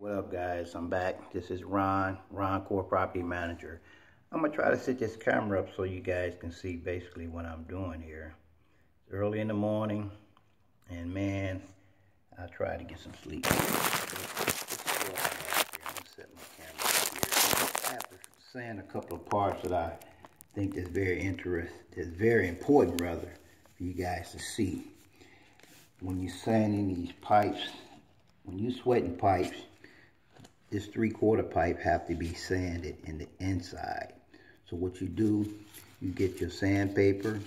What up, guys? I'm back. This is Ron Core Property Manager. I'm gonna try to set this camera up so you guys can see basically what I'm doing here. It's early in the morning, and man, I try to get some sleep. I'm gonna set my camera up here. I have to sand a couple of parts that I think is very important rather, for you guys to see. When you're sanding these pipes, when you're sweating pipes, this 3/4 pipe have to be sanded in the inside. So what you do, you get your sandpaper,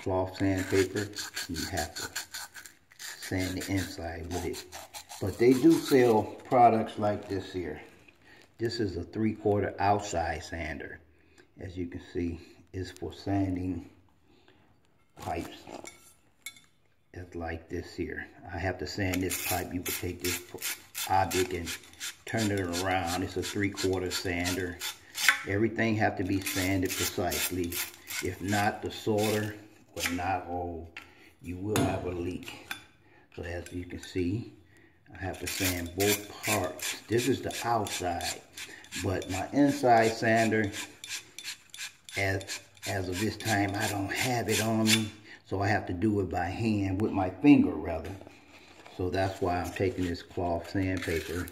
cloth sandpaper, and you have to sand the inside with it. But they do sell products like this here. This is a 3/4 outside sander. As you can see, it's for sanding pipes. It's like this here. I have to sand this pipe. You can take this object and turn it around. It's a 3/4 sander. Everything have to be sanded precisely. If not, the solder will not hold. You will have a leak. So as you can see, I have to sand both parts. This is the outside, but my inside sander, as of this time, I don't have it on me, so I have to do it by hand, with my finger rather. So that's why I'm taking this cloth sandpaper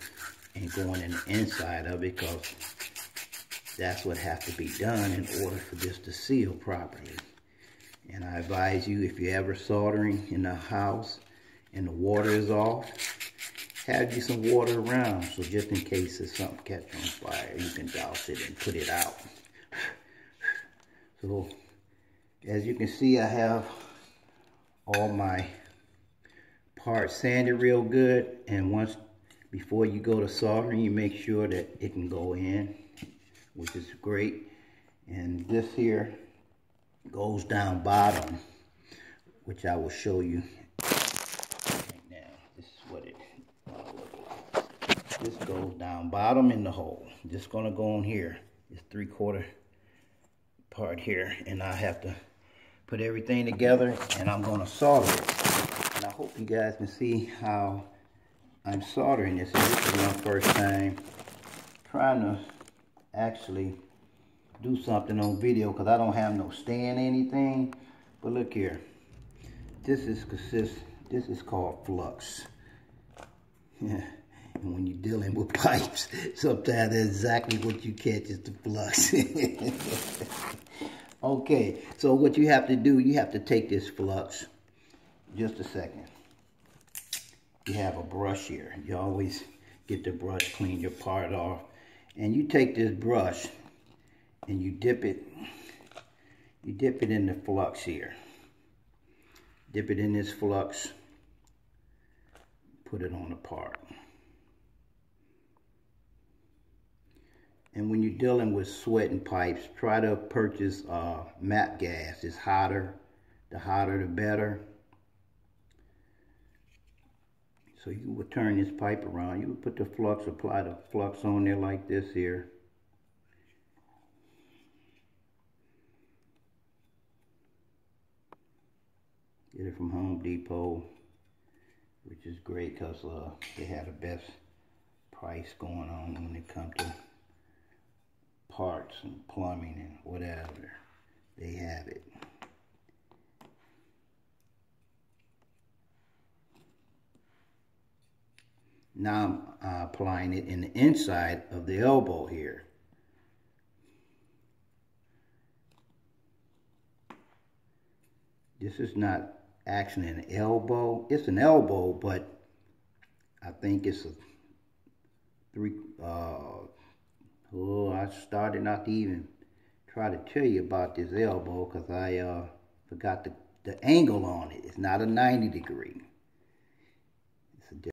and going in the inside of it, because that's what has to be done in order for this to seal properly. And I advise you, if you're ever soldering in the house and the water is off, have you some water around, so just in case there's something catch on fire, you can douse it and put it out. So as you can see, I have all my parts sanded real good, and before you go to soldering, you make sure that it can go in, which is great. And this here goes down bottom, which I will show you right now. This is what it looks like. This goes down bottom in the hole. This is gonna go in here. This 3/4 part here, and I have to put everything together, and I'm gonna solder it. And I hope you guys can see how I'm soldering this. This is my first time trying to actually do something on video, because I don't have no stand or anything. But look here, this is called flux. And when you're dealing with pipes, sometimes that's exactly what you catch is the flux. Okay, so what you have to do, you have to take this flux. Just a second. You have a brush here. You always get the brush, clean your part off. And you take this brush and you dip it in the flux here. Dip it in this flux, put it on the part. And when you're dealing with sweating pipes, try to purchase MAPP gas. It's hotter. The hotter, the better. So you would turn this pipe around. You would put the flux, apply the flux on there like this here. Get it from Home Depot, which is great because they have the best price going on when it comes to parts and plumbing and whatever. They have it. Now I'm applying it in the inside of the elbow here. This is not actually an elbow. It's an elbow, but I think it's a I started not to even try to tell you about this elbow, because I forgot the angle on it. It's not a 90 degree.